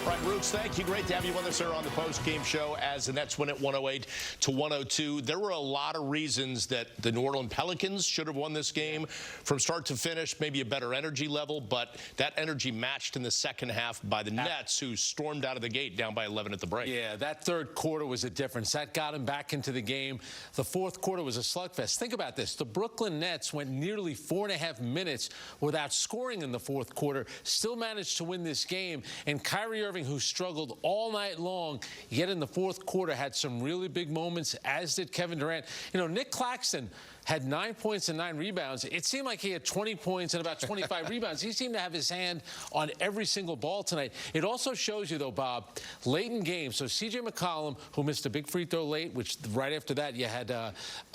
All right, Roots, thank you. Great to have you with us here on the post-game show as the Nets win at 108-102. There were a lot of reasons that the New Orleans Pelicans should have won this game from start to finish, maybe a better energy level, but that energy matched in the second half by the Nets, who stormed out of the gate down by 11 at the break. Yeah, that third quarter was a difference. That got them back into the game. The fourth quarter was a slugfest. Think about this. The Brooklyn Nets went nearly 4.5 minutes without scoring in the fourth quarter, still managed to win this game, and Kyrie Irving, who struggled all night long, yet in the fourth quarter had some really big moments, as did Kevin Durant. You know, Nick Claxton had 9 points and 9 rebounds. It seemed like he had 20 points and about 25 rebounds. He seemed to have his hand on every single ball tonight. It also shows you, though, Bob, late in games. So C.J. McCollum, who missed a big free throw late, which right after that you had,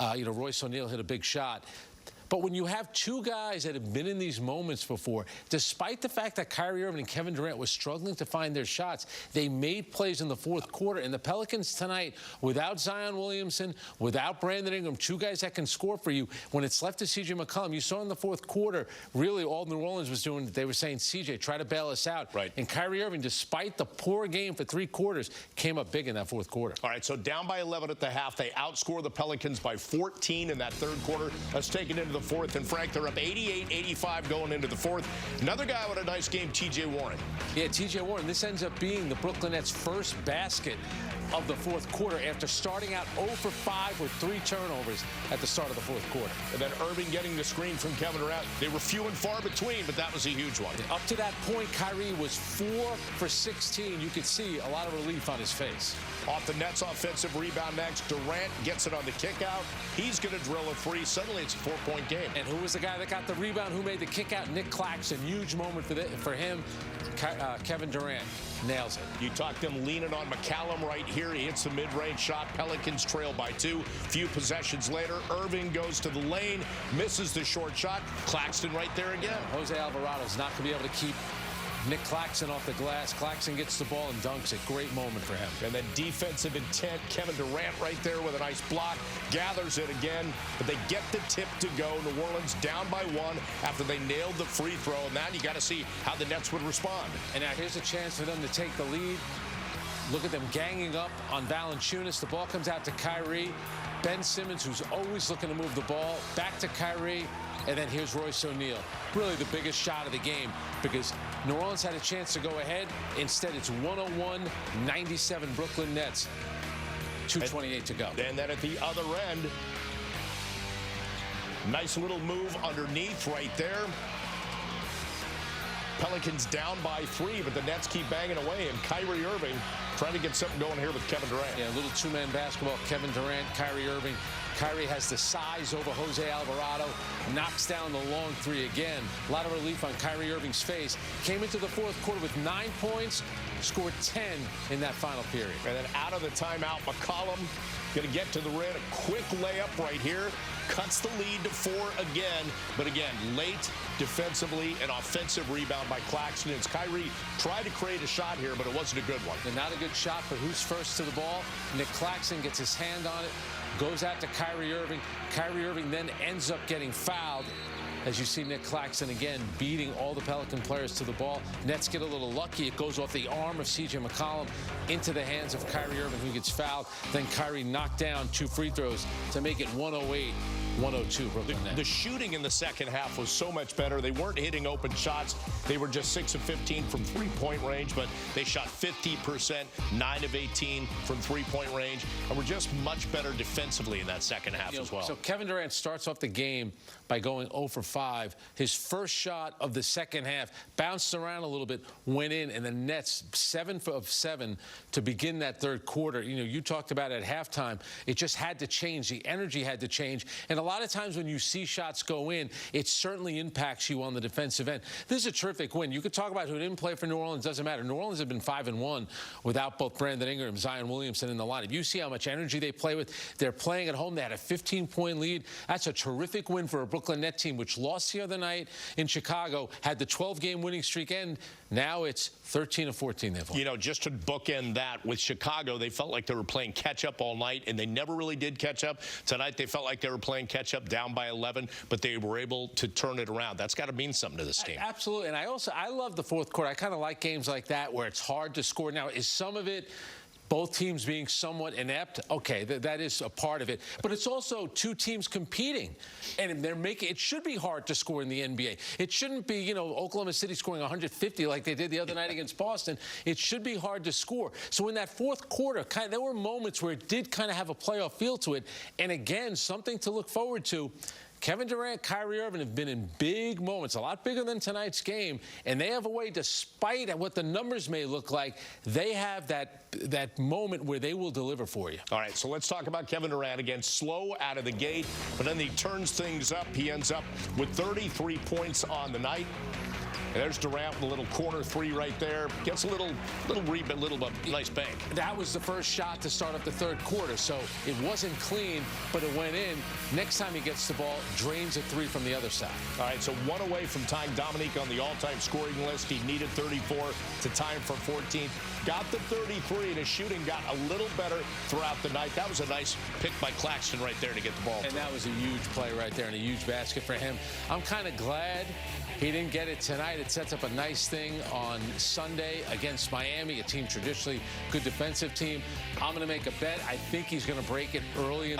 Royce O'Neal hit a big shot. But when you have two guys that have been in these moments before, despite the fact that Kyrie Irving and Kevin Durant was struggling to find their shots, they made plays in the fourth quarter. And the Pelicans tonight, without Zion Williamson, without Brandon Ingram, two guys that can score for you, when it's left to C.J. McCollum, you saw in the fourth quarter, really all New Orleans was doing, they were saying, C.J., try to bail us out. Right. And Kyrie Irving, despite the poor game for 3 quarters, came up big in that fourth quarter. All right, so down by 11 at the half. They outscore the Pelicans by 14 in that third quarter. Let's take it into the fourth. And Frank, they're up 88-85 going into the fourth. Another guy with a nice game, T.J. Warren. Yeah, T.J. Warren. This ends up being the Brooklyn Nets' first basket of the fourth quarter after starting out 0 for 5 with 3 turnovers at the start of the fourth quarter. And then Irving getting the screen from Kevin Durant. They were few and far between, but that was a huge one. Up to that point, Kyrie was 4 for 16. You could see a lot of relief on his face. Off the Nets' offensive rebound next, Durant gets it on the kick out. He's going to drill a 3. Suddenly it's a 4-point game. And who was the guy that got the rebound? Who made the kick out? Nick Claxton. Huge moment for him. Kevin Durant nails it. You talked him leaning on McCallum right here. He hits the mid-range shot. Pelicans trail by 2. Few possessions later, Irving goes to the lane, misses the short shot. Claxton right there again. Jose Alvarado's not going to be able to keep Nick Claxton off the glass. Claxton gets the ball and dunks it. Great moment for him. And then defensive intent. Kevin Durant right there with a nice block. Gathers it again, but they get the tip to go. New Orleans down by 1 after they nailed the free throw. And now you got to see how the Nets would respond. And now here's a chance for them to take the lead. Look at them ganging up on Valanciunas. The ball comes out to Kyrie. Ben Simmons, who's always looking to move the ball, back to Kyrie. And then here's Royce O'Neal. Really the biggest shot of the game, because New Orleans had a chance to go ahead. Instead, it's 101-97 Brooklyn Nets. 2:28 to go. And then at the other end, nice little move underneath right there. Pelicans down by 3, but the Nets keep banging away, and Kyrie Irving trying to get something going here with Kevin Durant. Yeah, a little two-man basketball. Kevin Durant, Kyrie Irving. Kyrie has the size over Jose Alvarado, knocks down the long 3 again. A lot of relief on Kyrie Irving's face. Came into the fourth quarter with 9 points, scored 10 in that final period. And then out of the timeout, McCollum going to get to the rim. A quick layup right here. Cuts the lead to 4 again. But again, late defensively, an offensive rebound by Claxton. As Kyrie tried to create a shot here, but it wasn't a good one. And not a good shot, but who's first to the ball? Nick Claxton gets his hand on it, goes out to Kyrie Irving. Kyrie Irving then ends up getting fouled. As you see Nick Claxton again beating all the Pelican players to the ball. Nets get a little lucky. It goes off the arm of C.J. McCollum into the hands of Kyrie Irving, who gets fouled. Then Kyrie knocked down 2 free throws to make it 108-102 Brooklyn Nets. The shooting in the second half was so much better. They weren't hitting open shots. They were just 6 of 15 from 3-point range, but they shot 50%, 9 of 18 from 3-point range, and were just much better defensively in that second half as well. So Kevin Durant starts off the game by going 0 for 5. His first shot of the second half bounced around a little bit, went in, and the Nets 7 of 7 to begin that third quarter. You know, you talked about at halftime, it just had to change. The energy had to change. And a lot of times when you see shots go in, it certainly impacts you on the defensive end. This is a terrific win. You could talk about who didn't play for New Orleans. Doesn't matter. New Orleans have been 5-1 without both Brandon Ingram and Zion Williamson in the lineup. You see how much energy they play with. They're playing at home. They had a 15-point lead. That's a terrific win for a Brooklyn Net team, which lost the other night in Chicago, had the 12-game winning streak end Now it's 13 of 14 they've won. You know, just to bookend that, with Chicago, they felt like they were playing catch-up all night, and they never really did catch up. Tonight, they felt like they were playing catch-up, down by 11, but they were able to turn it around. That's got to mean something to this team. Absolutely, and I love the fourth quarter. I kind of like games like that where it's hard to score. Now, is some of it both teams being somewhat inept? Okay, that is a part of it. But it's also two teams competing. And they're making it should be hard to score in the NBA. It shouldn't be, you know, Oklahoma City scoring 150 like they did the other night against Boston. It should be hard to score. So in that fourth quarter, there were moments where it did kind of have a playoff feel to it. And again, something to look forward to. Kevin Durant, Kyrie Irving have been in big moments, a lot bigger than tonight's game, and they have a way, despite what the numbers may look like, they have that moment where they will deliver for you. All right, so let's talk about Kevin Durant again. Slow out of the gate, but then he turns things up. He ends up with 33 points on the night. And there's Durant with a little corner three right there. Gets a little nice bank. That was the first shot to start up the third quarter, so it wasn't clean, but it went in. Next time he gets the ball, drains a three from the other side. All right, so one away from tying Dominique on the all-time scoring list. He needed 34 to tie him for 14th. Got the 33, and his shooting got a little better throughout the night. That was a nice pick by Claxton right there to get the ball. And that was a huge play right there and a huge basket for him. I'm kind of glad he didn't get it tonight. It sets up a nice thing on Sunday against Miami, a team traditionally good defensive team. I'm going to make a bet. I think he's going to break it early in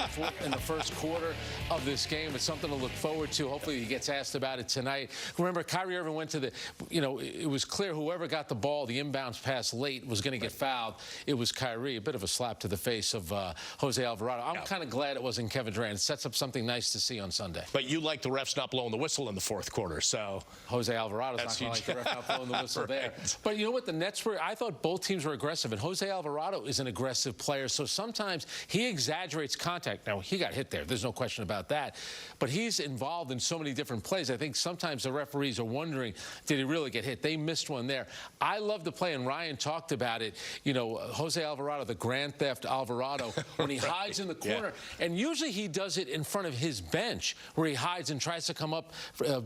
the first quarter of this game. It's something to look forward to. Hopefully he gets asked about it tonight. Remember, Kyrie Irving went to the, you know, it was clear whoever got the ball, the inbounds pass late, was going to get fouled. It was Kyrie. A bit of a slap to the face of Jose Alvarado. I'm kind of glad it wasn't Kevin Durant. It sets up something nice to see on Sunday. But you like the refs not blowing the whistle in the fourth quarter, so Jose Alvarado's not going to like the ref not blowing the whistle there. But you know what? The Nets were, I thought both teams were aggressive, and Jose Alvarado is an aggressive player, so sometimes he exaggerates contact. Now, he got hit there. There's no question about that. But he's involved in so many different plays. I think sometimes the referees are wondering, did he really get hit? They missed one there. I love the play, and Ryan talked about it. You know, Jose Alvarado, the Grand Theft Alvarado, when he hides in the corner, and usually he does it in front of his bench, where he hides and tries to come up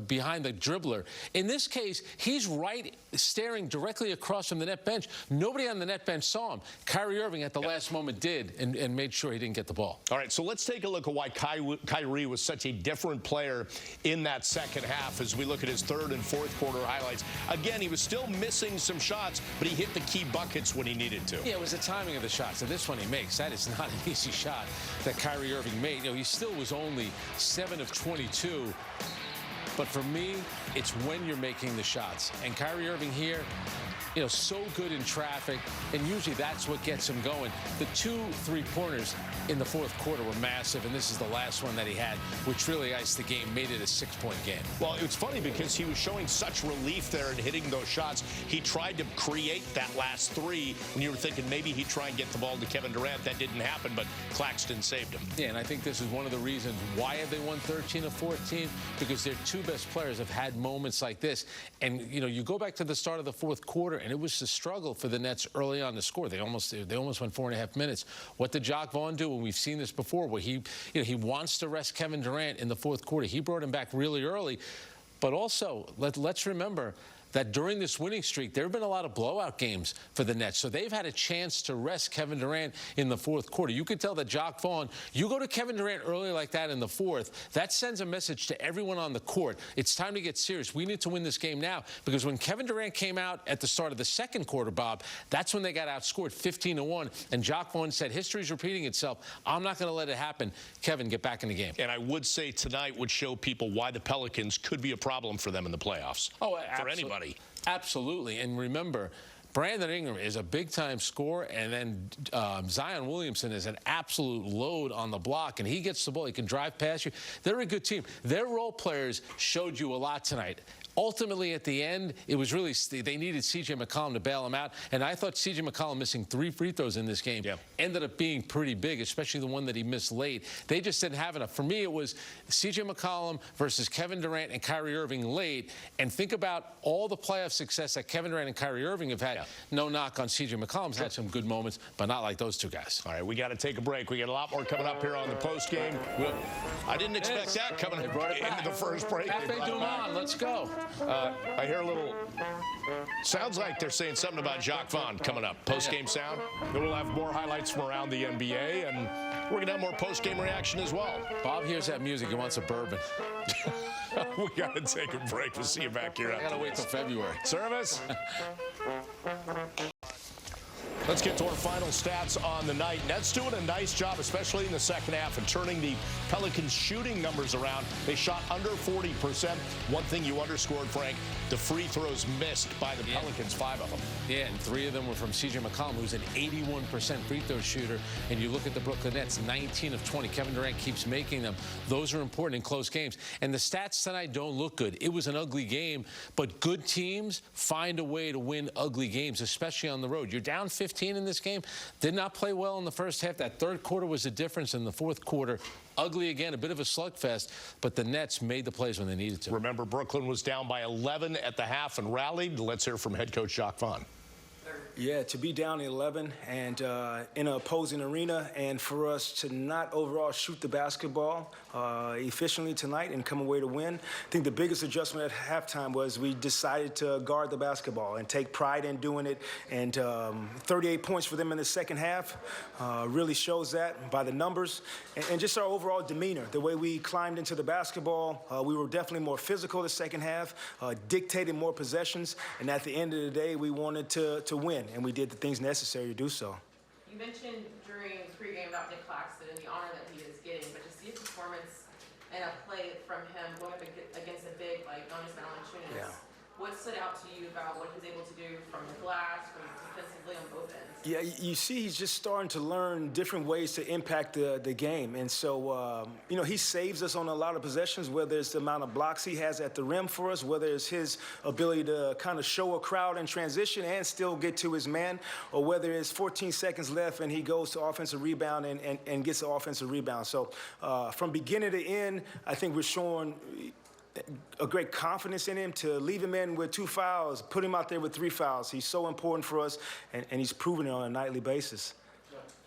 behind the dribbler. In this case, he's right staring directly across from the net bench. Nobody on the net bench saw him. Kyrie Irving at the last moment did and made sure he didn't get the ball. All right, so let's take a look at why Kyrie was such a different player in that second half as we look at his third and fourth quarter highlights. Again, he was still missing some shots, but he hit the key buckets when he needed to. Yeah, it was the timing of the shots. So this one he makes. That is not an easy shot that Kyrie Irving made. You know, he still was only 7 of 22. But for me, it's when you're making the shots. And Kyrie Irving here, you know, so good in traffic, and usually that's what gets him going. The 2 3-pointers in the fourth quarter were massive, and this is the last one that he had, which really iced the game, made it a 6-point game. Well, it's funny because he was showing such relief there and hitting those shots. He tried to create that last three when you were thinking maybe he'd try and get the ball to Kevin Durant. That didn't happen, but Claxton saved him. Yeah, and I think this is one of the reasons why have they won 13 of 14, because their two best players have had moments like this. And, you know, you go back to the start of the fourth quarter, and it was a struggle for the Nets early on to score. They almost went 4.5 minutes. What did Jacques Vaughn do? And we've seen this before, where he wants to rest Kevin Durant in the fourth quarter. He brought him back really early. But also, let's remember that during this winning streak, there have been a lot of blowout games for the Nets. So they've had a chance to rest Kevin Durant in the fourth quarter. You could tell that Jacques Vaughn, you go to Kevin Durant early like that in the fourth, that sends a message to everyone on the court. It's time to get serious. We need to win this game now. Because when Kevin Durant came out at the start of the second quarter, Bob, that's when they got outscored 15-1. And Jacques Vaughn said, history's repeating itself. I'm not going to let it happen. Kevin, get back in the game. And I would say tonight would show people why the Pelicans could be a problem for them in the playoffs. Oh, for anybody. Absolutely. And remember, Brandon Ingram is a big-time scorer, and then Zion Williamson is an absolute load on the block, and he gets the ball. He can drive past you. They're a good team. Their role players showed you a lot tonight. Ultimately, at the end, it was really, they needed C.J. McCollum to bail him out. And I thought C.J. McCollum missing 3 free throws in this game ended up being pretty big, especially the one that he missed late. They just didn't have enough. For me, it was C.J. McCollum versus Kevin Durant and Kyrie Irving late. And think about all the playoff success that Kevin Durant and Kyrie Irving have had. No knock on C.J. McCollum's had some good moments, but not like those two guys. All right, we got to take a break. We got a lot more coming up here on the post game. I didn't expect that coming into the first break. Cafe Du Monde, let's go. I hear a little. Sounds like they're saying something about Jacques Vaughn coming up. Post-game sound. Then we'll have more highlights from around the NBA, and we're going to have more post-game reaction as well. Bob hears that music. He wants a bourbon. We got to take a break. We'll see you back here. I got to wait till February. Service. Let's get to our final stats on the night. Nets doing a nice job, especially in the second half, of turning the Pelicans' shooting numbers around. They shot under 40%. One thing you underscored, Frank, the free throws missed by the Pelicans, 5 of them. Yeah, and 3 of them were from C.J. McCollum, who's an 81% free throw shooter. And you look at the Brooklyn Nets, 19 of 20. Kevin Durant keeps making them. Those are important in close games. And the stats tonight don't look good. It was an ugly game, but good teams find a way to win ugly games, especially on the road. You're down 15 in this game. Did not play well in the first half. That third quarter was the difference. In the fourth quarter, ugly again, a bit of a slugfest, but the Nets made the plays when they needed to. Remember, Brooklyn was down by 11 at the half and rallied. Let's hear from head coach Jacques Vaughn. Yeah, to be down 11 and in an opposing arena, and for us to not overall shoot the basketball efficiently tonight and come away to win. I think the biggest adjustment at halftime was we decided to guard the basketball and take pride in doing it. And 38 points for them in the second half really shows that by the numbers. And just our overall demeanor, the way we climbed into the basketball. We were definitely more physical the second half, dictated more possessions. And at the end of the day, we wanted to win. And we did the things necessary to do so. You mentioned during pregame about Nick Claxton and the honor that he is getting, but to see a performance and a play from him going up against a big like Jonas Valanciunas, what stood out to you about what he's able to do from the glass, from defensively on both ends? Yeah, you see he's just starting to learn different ways to impact the game. And so, you know, he saves us on a lot of possessions, whether it's the amount of blocks he has at the rim for us, whether it's his ability to kind of show a crowd in transition and still get to his man, or whether it's 14 seconds left and he goes to offensive rebound and gets an offensive rebound. So from beginning to end, I think we're showing a great confidence in him to leave him in with 2 fouls, put him out there with 3 fouls. He's so important for us, and he's proven it on a nightly basis.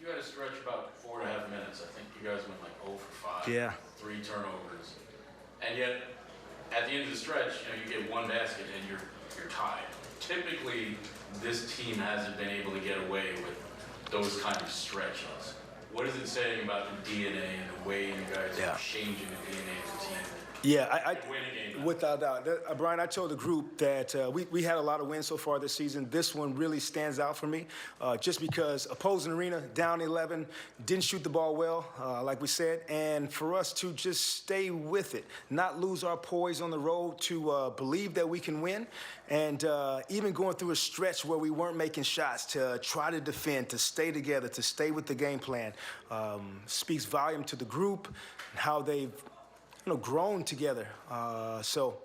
You had a stretch about 4.5 minutes. I think you guys went like 0 for 5. Yeah. 3 turnovers. And yet, at the end of the stretch, you get 1 basket and you're tied. Typically, this team hasn't been able to get away with those kind of stretches. What is it saying about the DNA and the way you guys are changing the DNA of the team? Yeah, without doubt. Brian, I told the group that we had a lot of wins so far this season. This one really stands out for me just because opposing arena, down 11, didn't shoot the ball well, like we said, and for us to just stay with it, not lose our poise on the road, to believe that we can win, and even going through a stretch where we weren't making shots, to try to defend, to stay together, to stay with the game plan, speaks volume to the group, and how they've grown together. So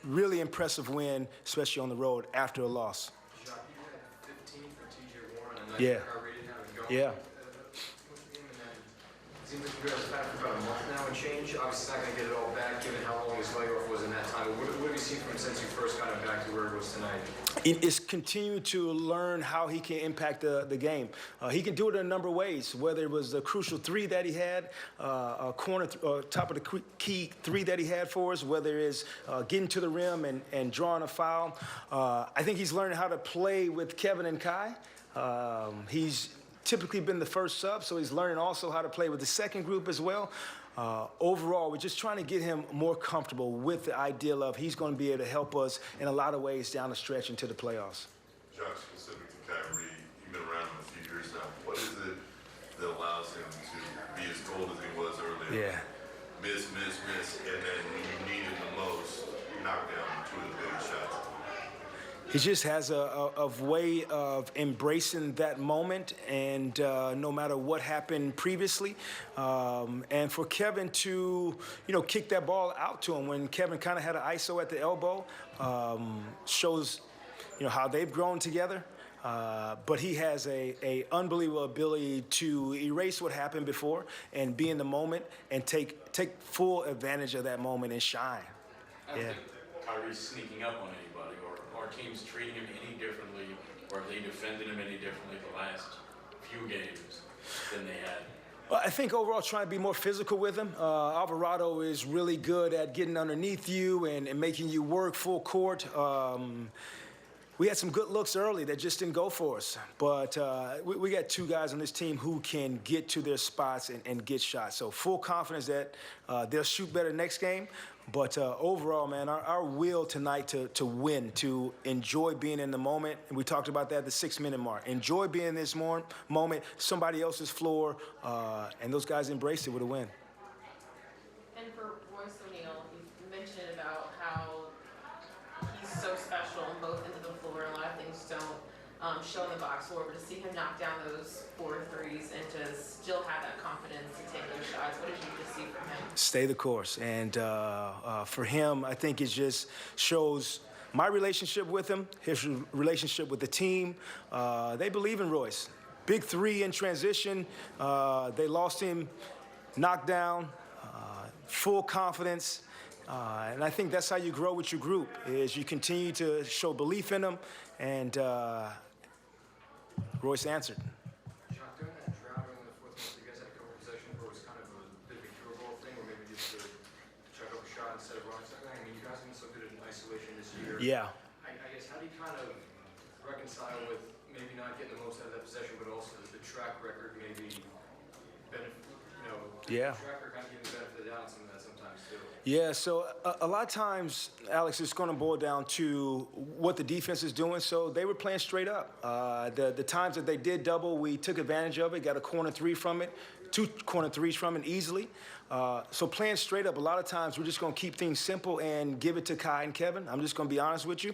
really impressive win, especially on the road after a loss. Jacques, you had 15 for T.J. Warren, and Yeah. Yeah. It seems like you guys have had for about a month now and change. Obviously, not going to get it all back, given how long his layoff was in that time. But what have you seen from him since you first got him back to where it was tonight? It's continued to learn how he can impact the game. He can do it in a number of ways, whether it was the crucial 3 that he had, a corner, top of the key 3 that he had for us, whether it's getting to the rim and drawing a foul. I think he's learning how to play with Kevin and Kai. He's typically been the first sub, so he's learning also how to play with the second group as well. Overall, we're just trying to get him more comfortable with the idea of he's going to be able to help us in a lot of ways down the stretch into the playoffs. Jacques, specific to Kyrie, you've been around him a few years now. What is it that allows him to be as cold as he was earlier? Yeah. Miss, and then when you need it the most, knock down 2 of the biggest shots. He just has a way of embracing that moment, and no matter what happened previously, and for Kevin to, kick that ball out to him when Kevin kind of had an ISO at the elbow, shows, how they've grown together. But he has a unbelievable ability to erase what happened before and be in the moment and take full advantage of that moment and shine. I don't think Kyrie's sneaking up on anybody, or teams treating him any differently, or if they defended him any differently the last few games than they had I think overall trying to be more physical with him. Alvarado is really good at getting underneath you and making you work full court. We had some good looks early that just didn't go for us. But we got two guys on this team who can get to their spots and get shots. So full confidence that they'll shoot better next game. But overall, man, our will tonight to win, to enjoy being in the moment, and we talked about that at the 6-minute mark. Enjoy being in this moment, somebody else's floor, and those guys embraced it with a win. And for Royce O'Neal, you mentioned about how he's so special on both ends of the floor, and a lot of things don't show in the box score, but to see him knock down those 4 threes and to still have that confidence to take those shots, what did you just see from him? Stay the course. And for him, I think it just shows my relationship with him, his relationship with the team. They believe in Royce. Big 3 in transition. They lost him, knocked down, full confidence. And I think that's how you grow with your group, is you continue to show belief in them, and Royce answered. Jacques, during that drought in the fourth quarter, you guys had a couple possessions where it was kind of a bit of a hero ball thing, or maybe just to try to up a shot instead of running something. I mean, you guys have been so good in isolation this year. Yeah. I guess, how do you kind of reconcile with maybe not getting the most out of that possession, but also the track record maybe benefit, Yeah. the track record kind of giving the benefit of the doubt on some of that sometimes too? Yeah, so a lot of times, Alex, it's going to boil down to what the defense is doing. So they were playing straight up. The times that they did double, we took advantage of it, got a corner 3 from it, 2 corner 3s from it easily. So playing straight up, a lot of times we're just going to keep things simple and give it to Kai and Kevin. I'm just going to be honest with you.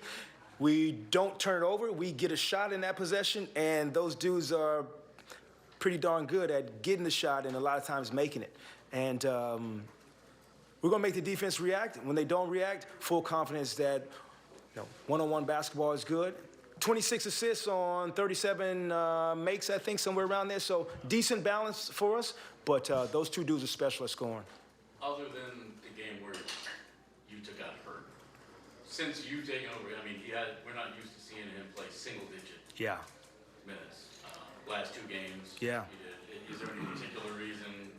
We don't turn it over. We get a shot in that possession, and those dudes are pretty darn good at getting the shot and a lot of times making it. And we're going to make the defense react. When they don't react, full confidence that one-on-one basketball is good. 26 assists on 37 makes, I think, somewhere around there. So decent balance for us, but those two dudes are special at scoring. Other than the game where you took out Hurt, since you've taken over, I mean, we're not used to seeing him play single-digit minutes. Last 2 games, Yeah. he did. Is there any particular reason?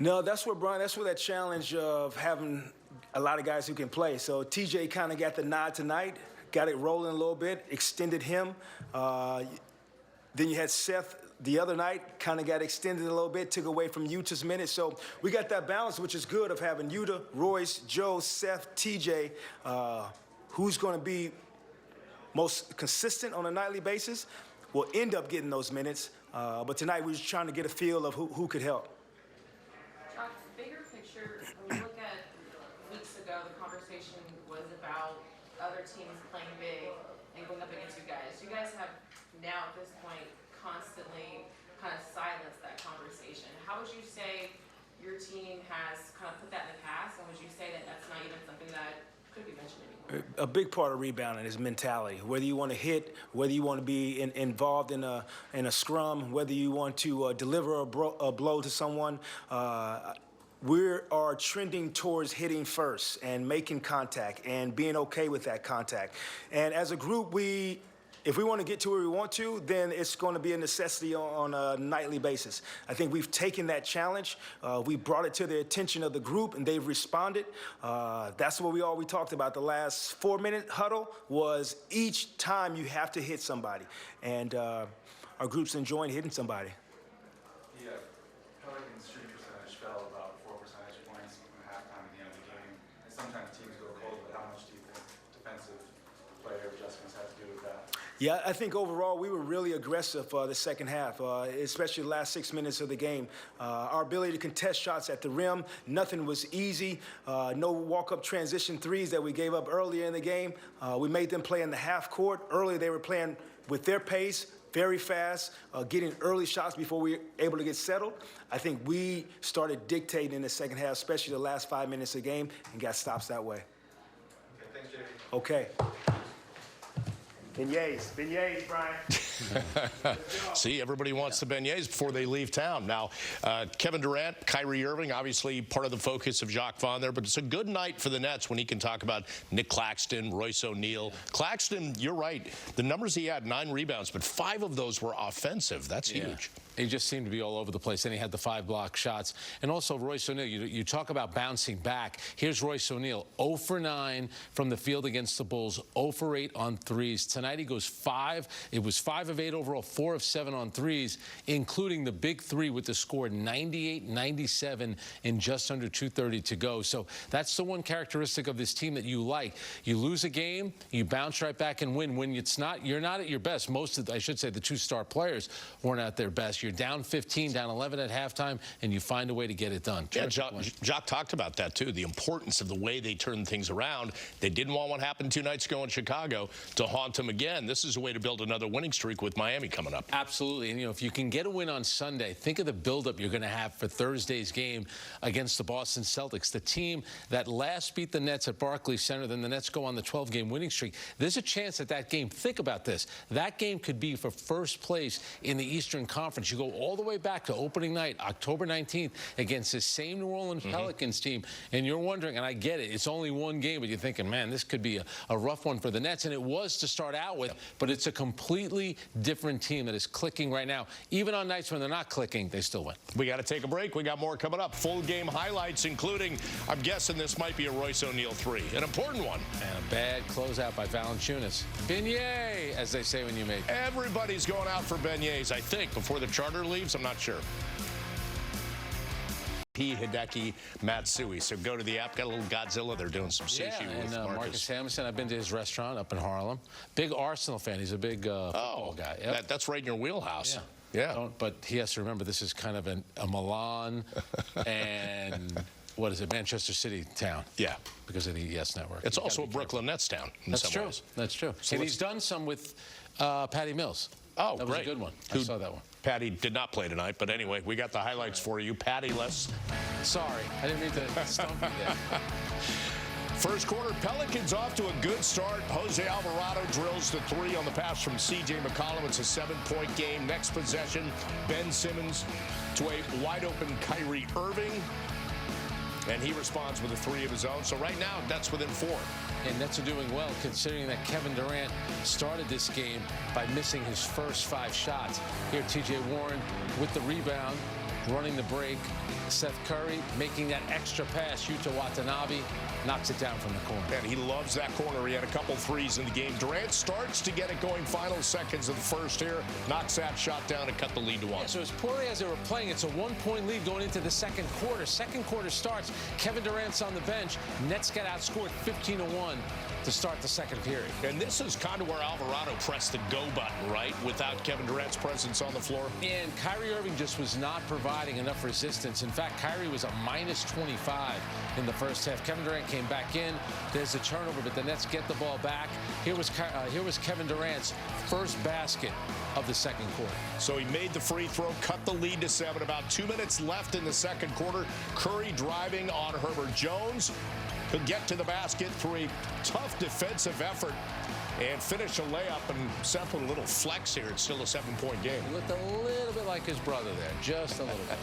No, that's where, Brian, that's where that challenge of having a lot of guys who can play. So TJ kind of got the nod tonight, got it rolling a little bit, extended him. Then you had Seth the other night, kind of got extended a little bit, took away from Utah's minutes. So we got that balance, which is good, of having Utah, Royce, Joe, Seth, TJ, who's going to be most consistent on a nightly basis, will end up getting those minutes. But tonight we're just trying to get a feel of who could help. Bigger picture, when you look at weeks ago, the conversation was about other teams playing big and going up against you guys. You guys have now at this point constantly kind of silenced that conversation. How would you say your team has kind of put that in the past, and would you say that that's not even something that could be mentioned anymore? A big part of rebounding is mentality. Whether you want to hit, whether you want to be involved in a scrum, whether you want to deliver a blow to someone. We are trending towards hitting first and making contact and being okay with that contact. And as a group, if we want to get to where we want to, then it's going to be a necessity on a nightly basis. I think we've taken that challenge. We brought it to the attention of the group, and they've responded. That's what we talked about. The last 4-minute huddle was each time you have to hit somebody. And our group's enjoying hitting somebody. Yeah, Pelicans shooting percentage fell about 4 percentage points from halftime at the end of the game. And sometimes teams go cold, but how much do you think defensive player adjustments have to do with that? Yeah, I think overall we were really aggressive the second half, especially the last 6 minutes of the game. Our ability to contest shots at the rim, nothing was easy. No walk-up transition threes that we gave up earlier in the game. We made them play in the half court. Earlier they were playing with their pace, very fast, getting early shots before we were able to get settled. I think we started dictating in the second half, especially the last 5 minutes of the game, and got stops that way. Okay, thanks, JV. Okay. Beignets, Brian. See, everybody wants the beignets before they leave town. Now, Kevin Durant, Kyrie Irving, obviously part of the focus of Jacques Vaughn there, but it's a good night for the Nets when he can talk about Nick Claxton, Royce O'Neal. Claxton, you're right. The numbers he had, 9 rebounds, but 5 of those were offensive. That's huge. He just seemed to be all over the place. Then he had the 5 block shots. And also Royce O'Neal, you talk about bouncing back. Here's Royce O'Neal, 0 for 9 from the field against the Bulls, 0 for 8 on threes. Tonight he goes 5. It was 5 of 8 overall, 4 of 7 on threes, including the big 3 with the score 98-97 in just under 2:30 to go. So that's the one characteristic of this team that you like. You lose a game, you bounce right back and win. When you're not at your best. Most of, I should say, the 2 star players weren't at their best. You're down 15, down 11 at halftime, and you find a way to get it done. Yeah, Jock talked about that, too, the importance of the way they turned things around. They didn't want what happened 2 nights ago in Chicago to haunt them again. This is a way to build another winning streak with Miami coming up. Absolutely. And, if you can get a win on Sunday, think of the buildup you're going to have for Thursday's game against the Boston Celtics, the team that last beat the Nets at Barclays Center. Then the Nets go on the 12-game winning streak. There's a chance that game, think about this, that game could be for first place in the Eastern Conference. You go all the way back to opening night, October 19th, against this same New Orleans Pelicans team, and you're wondering, and I get it, it's only one game, but you're thinking, man, this could be a rough one for the Nets, and it was to start out with, but it's a completely different team that is clicking right now. Even on nights when they're not clicking, they still win. We got to take a break. We got more coming up. Full game highlights, including, I'm guessing this might be a Royce O'Neal 3, an important one. And a bad closeout by Valanciunas. Beignet, as they say when you make. Everybody's going out for beignets, I think, before the charter leaves. I'm not sure. P. Hideki Matsui. So go to the app. Got a little Godzilla. They're doing some sushi with Marcus Samuelson. I've been to his restaurant up in Harlem. Big Arsenal fan. He's a big football guy. Yep. That's right in your wheelhouse. Yeah. But he has to remember this is kind of a Milan and what is it, Manchester City town. Yeah. Because of the ES network. It's also a Brooklyn Nets town in some ways. That's true. So and he's done some with Patty Mills. Oh, that was a good one. I saw that one. Patty did not play tonight, but anyway, we got the highlights for you. Patty-less. Sorry, I didn't mean to stump you there. First quarter, Pelicans off to a good start. Jose Alvarado drills the 3 on the pass from C.J. McCollum. It's a 7-point game. Next possession, Ben Simmons to a wide-open Kyrie Irving. And he responds with a 3 of his own. So right now, Nets within 4. And Nets are doing well, considering that Kevin Durant started this game by missing his first 5 shots. Here, T.J. Warren with the rebound, running the break. Seth Curry making that extra pass. Yuta Watanabe knocks it down from the corner. And he loves that corner. He had a couple threes in the game. Durant starts to get it going. Final seconds of the first here. Knocks that shot down and cut the lead to 1. Yeah, so as poorly as they were playing, it's a 1-point lead going into the second quarter. Second quarter starts. Kevin Durant's on the bench. Nets get outscored 15-1 to start the second period. And this is kind of where Alvarado pressed the go button, right? Without Kevin Durant's presence on the floor. And Kyrie Irving just was not providing enough resistance. In fact, Kyrie was a -25 in the first half. Kevin Durant came back in. There's a turnover, but the Nets get the ball back. Here was Kevin Durant's first basket of the second quarter. So he made the free throw, cut the lead to 7. About 2 minutes left in the second quarter. Curry driving on Herbert Jones. He'll get to the basket through a tough defensive effort and finish a layup. And Seth with a little flex here. It's still a 7-point game. He looked a little bit like his brother there, just a little bit.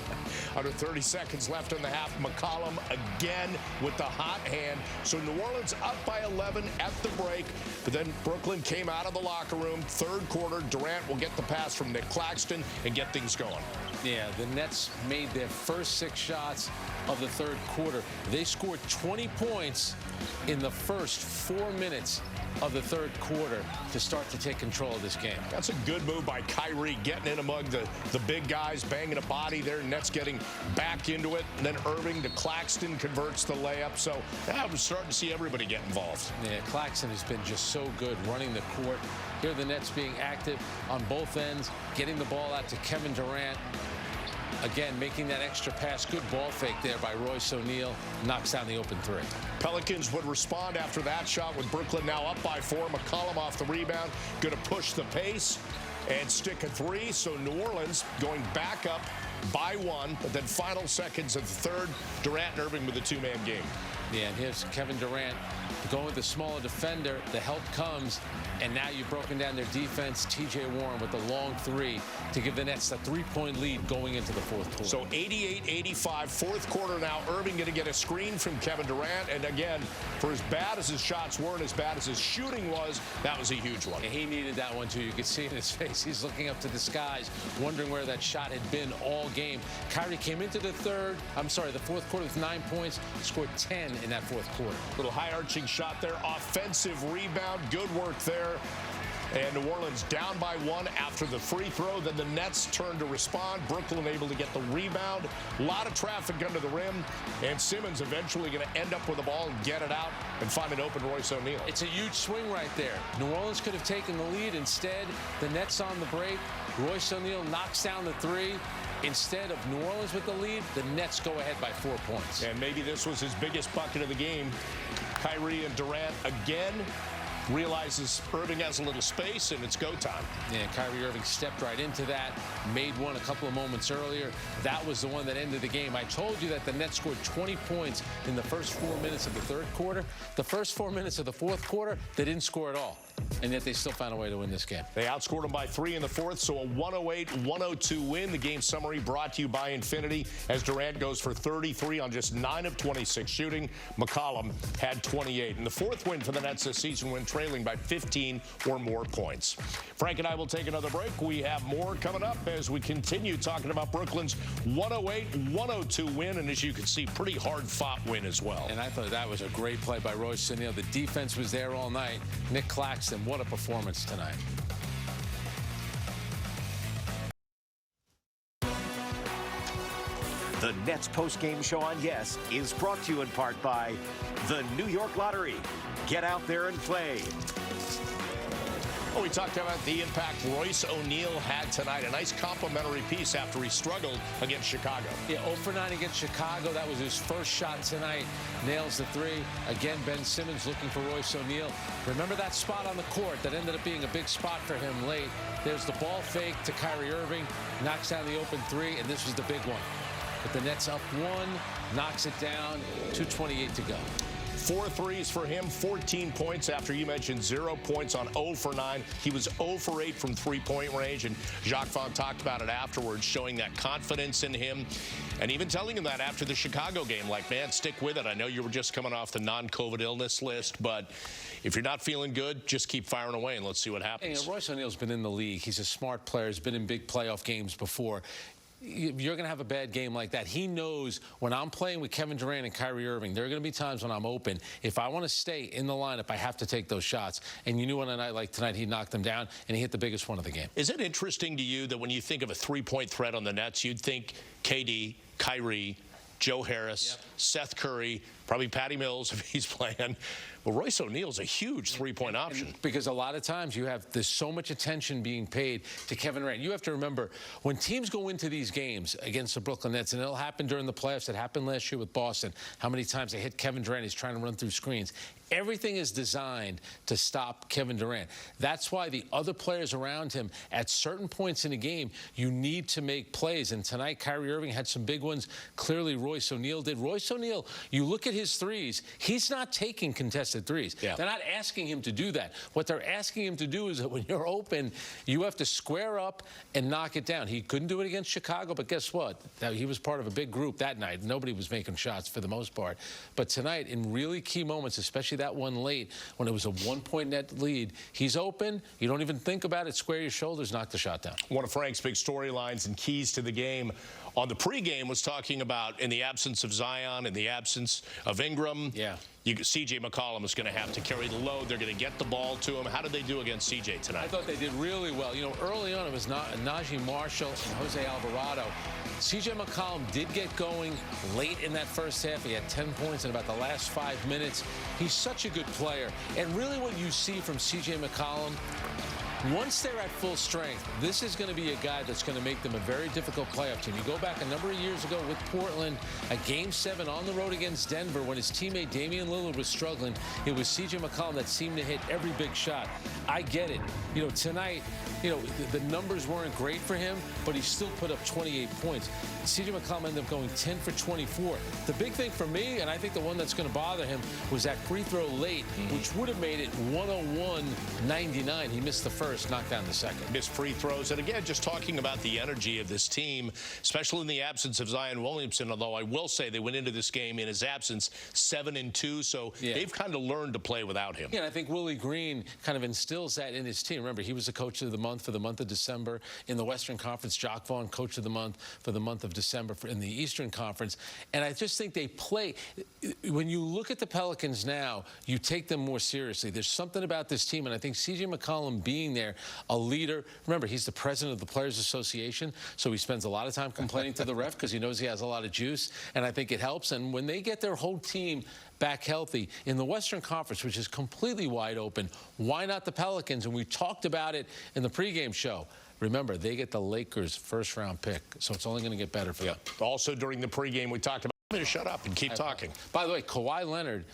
Under 30 seconds left in the half. McCollum again with the hot hand. So New Orleans up by 11 at the break. But then Brooklyn came out of the locker room. Third quarter, Durant will get the pass from Nick Claxton and get things going. Yeah, the Nets made their first 6 shots of the third quarter. They scored 20 points in the first 4 minutes of the third quarter to start to take control of this game. That's a good move by Kyrie, getting in among the big guys, banging a body there. Nets getting back into it. And then Irving to Claxton converts the layup. So yeah, we're starting to see everybody get involved. Yeah, Claxton has been just so good running the court. Here the Nets being active on both ends, getting the ball out to Kevin Durant. Again, making that extra pass. Good ball fake there by Royce O'Neal. Knocks down the open 3. Pelicans would respond after that shot with Brooklyn now up by 4. McCollum off the rebound. Going to push the pace and stick a 3. So New Orleans going back up by 1. But then final seconds of the third, Durant and Irving with a 2-man game. Yeah, and here's Kevin Durant going with the smaller defender. The help comes, and now you've broken down their defense. T.J. Warren with the long three to give the Nets a 3-point lead going into the fourth quarter. So 88-85, fourth quarter now. Irving going to get a screen from Kevin Durant. And again, for as bad as his shots were and as bad as his shooting was, that was a huge one. And he needed that one, too. You could see in his face. He's looking up to the skies, wondering where that shot had been all game. Kyrie came into the fourth quarter with 9 points, scored 10 in that fourth quarter. Little high-arching shot there. Offensive rebound. Good work there. And New Orleans down by one after the free throw. Then the Nets turn to respond. Brooklyn able to get the rebound. A lot of traffic under the rim. And Simmons eventually going to end up with the ball and get it out and find an open Royce O'Neal. It's a huge swing right there. New Orleans could have taken the lead. Instead, the Nets on the break. Royce O'Neal knocks down the three. Instead of New Orleans with the lead, the Nets go ahead by 4 points. And maybe this was his biggest bucket of the game. Kyrie and Durant again. Realizes Irving has a little space, and it's go time. Yeah, Kyrie Irving stepped right into that, made one a couple of moments earlier. That was the one that ended the game. I told you that the Nets scored 20 points in the first 4 minutes of the third quarter. The first 4 minutes of the fourth quarter, they didn't score at all. And yet they still found a way to win this game. They outscored them by 3 in the fourth, so a 108-102 win. The game summary brought to you by Infinity as Durant goes for 33 on just 9 of 26 shooting. McCollum had 28. And the fourth win for the Nets this season when trailing by 15 or more points. Frank and I will take another break. We have more coming up as we continue talking about Brooklyn's 108-102 win. And as you can see, pretty hard-fought win as well. And I thought that was a great play by Royce O'Neal. The defense was there all night. Nick Claxton, what a performance tonight. The Nets post-game show on Yes is brought to you in part by the New York Lottery. Get out there and play. Well, we talked about the impact Royce O'Neal had tonight. A nice complimentary piece after he struggled against Chicago. Yeah, 0 for 9 against Chicago. That was his first shot tonight. Nails the three. Again, Ben Simmons looking for Royce O'Neal. Remember that spot on the court that ended up being a big spot for him late. There's the ball fake to Kyrie Irving. Knocks down the open three, and this was the big one. But the Nets up one, knocks it down, 2:28 to go. 4 threes for him, 14 points after you mentioned 0 points on 0 for 9. He was 0 for 8 from three-point range, and Jacques Vaughn talked about it afterwards, showing that confidence in him, and even telling him that after the Chicago game, like, man, stick with it. I know you were just coming off the non-COVID illness list, but if you're not feeling good, just keep firing away, and let's see what happens. Hey, Royce O'Neal's been in the league. He's a smart player. He's been in big playoff games before. You're going to have a bad game like that. He knows when I'm playing with Kevin Durant and Kyrie Irving, there are going to be times when I'm open. If I want to stay in the lineup, I have to take those shots. And you knew on a night like tonight, he knocked them down, and he hit the biggest one of the game. Is it interesting to you that when you think of a three-point threat on the Nets, you'd think KD, Kyrie, Joe Harris, Seth Curry, probably Patty Mills if he's playing. Well, Royce O'Neal's a huge three-point option. Because a lot of times there's so much attention being paid to Kevin Durant. You have to remember, when teams go into these games against the Brooklyn Nets, and it'll happen during the playoffs, it happened last year with Boston, how many times they hit Kevin Durant, he's trying to run through screens. Everything is designed to stop Kevin Durant. That's why the other players around him, at certain points in the game, you need to make plays. And tonight, Kyrie Irving had some big ones. Clearly, Royce O'Neal did. Royce O'Neal, you look at his threes, he's not taking contested threes. Yeah. They're not asking him to do that. What they're asking him to do is that when you're open, you have to square up and knock it down. He couldn't do it against Chicago, but guess what? He was part of a big group that night. Nobody was making shots for the most part. But tonight, in really key moments, especially that one late when it was a 1-point net lead, he's open. You don't even think about it. Square your shoulders, knock the shot down. One of Frank's big storylines and keys to the game on the pregame was talking about in the absence of Zion, in the absence of Ingram. Yeah. C.J. McCollum is going to have to carry the load. They're going to get the ball to him. How did they do against C.J. tonight? I thought they did really well. You know, early on it was Najee Marshall and Jose Alvarado. C.J. McCollum did get going late in that first half. He had 10 points in about the last 5 minutes. He's such a good player. And really what you see from C.J. McCollum, once they're at full strength, this is going to be a guy that's going to make them a very difficult playoff team. You go back a number of years ago with Portland, a Game 7 on the road against Denver when his teammate Damian Lillard was struggling. It was C.J. McCollum that seemed to hit every big shot. I get it. You know, tonight, you know, the numbers weren't great for him, but he still put up 28 points. C.J. McCollum ended up going 10 for 24. The big thing for me, and I think the one that's going to bother him, was that free throw late, which would have made it 101-99. He missed the first, knocked down the second. Missed free throws. And again, just talking about the energy of this team, especially in the absence of Zion Williamson, although I will say they went into this game in his absence 7-2, so they've kind of learned to play without him. Yeah, and I think Willie Green kind of instills that in his team. Remember, he was the coach of the month for the month of December. In the Western Conference, Jock Vaughn, coach of the month for the month of December in the Eastern Conference. And I just think they play. When you look at the Pelicans now, you take them more seriously. There's something about this team, and I think C.J. McCollum being there, a leader. Remember, he's the president of the Players Association, so he spends a lot of time complaining to the ref because he knows he has a lot of juice, and I think it helps. And when they get their whole team back healthy in the Western Conference, which is completely wide open, why not the Pelicans? And we talked about it in the pregame show. Remember, they get the Lakers' first-round pick, so it's only going to get better for them. Also, during the pregame, we talked about, I'm going to shut up and keep talking. By the way, Kawhi Leonard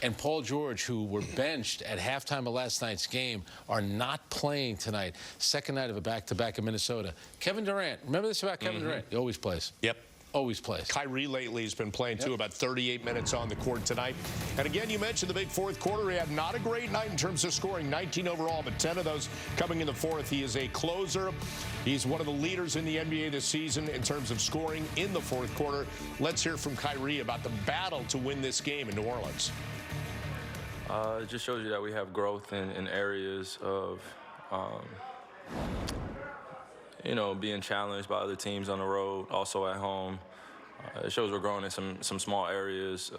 and Paul George, who were benched at halftime of last night's game, are not playing tonight. Second night of a back-to-back in Minnesota. Kevin Durant, remember this about Kevin Durant? He always plays. Yep. Always plays. Kyrie lately has been playing, too, about 38 minutes on the court tonight. And again, you mentioned the big fourth quarter. He had not a great night in terms of scoring, 19 overall, but 10 of those coming in the fourth. He is a closer. He's one of the leaders in the NBA this season in terms of scoring in the fourth quarter. Let's hear from Kyrie about the battle to win this game in New Orleans. It just shows you that we have growth in areas of, you know, being challenged by other teams on the road, also at home. It shows we're growing in some small areas